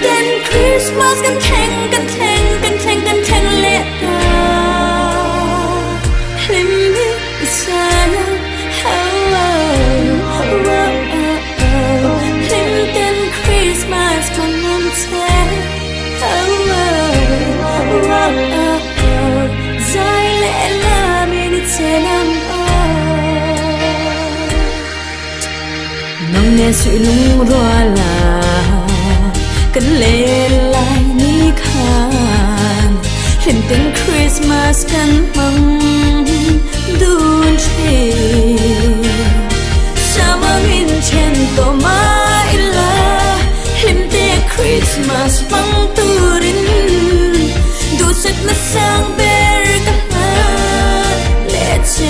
tên Christmasกันแข่งกันแข่งกันแข่งกันแข่งเละลิมิสานะฮาวลิมtên Christmas con non c'è dai lẽ là mình sẽ nằm nong nghe sự lung roa là cần lên lại ni khan hình tên Christmas cần mong đun chê sama min chen to mai la hình tên Christmas mong turin du sắc na sang ber ka let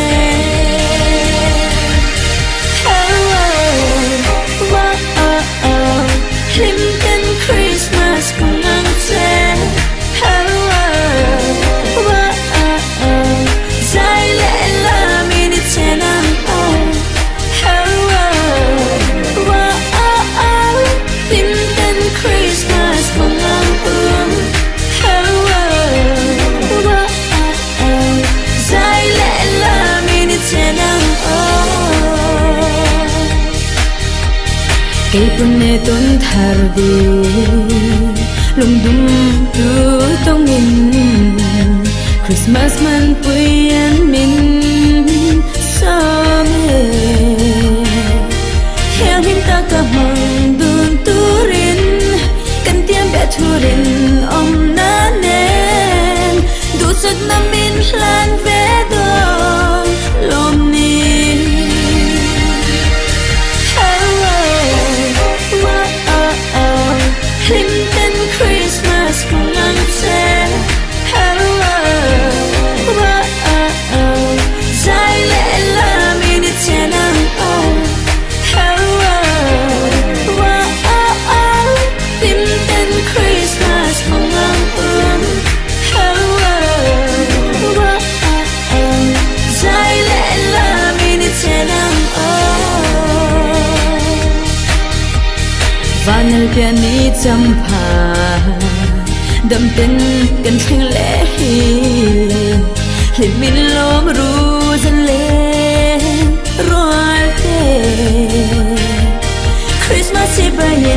Him tên Christmas cùng nắng che dài lẽ là mình đi che nắng Him tên Christmas cùng nắng dài lẽ là mình đi che nắng cây bún nê tôn thar đi lung dum tu tông in Christmas man pui an min sam theo hin ta cả mong dun tu rin kan tiêm bé thu rin om na nen du sắc na min lan ve do lom ni Him tên Christmas cùng nắng che dài lẽ là mình đi che nắng Him tên Christmas cùng nắng dài lẽ là mình đi che nắng và nơi bên đi chăm phà đâm tên cần khinh lẽ lên min lom ru dân lên rồi Christmas sẽ bay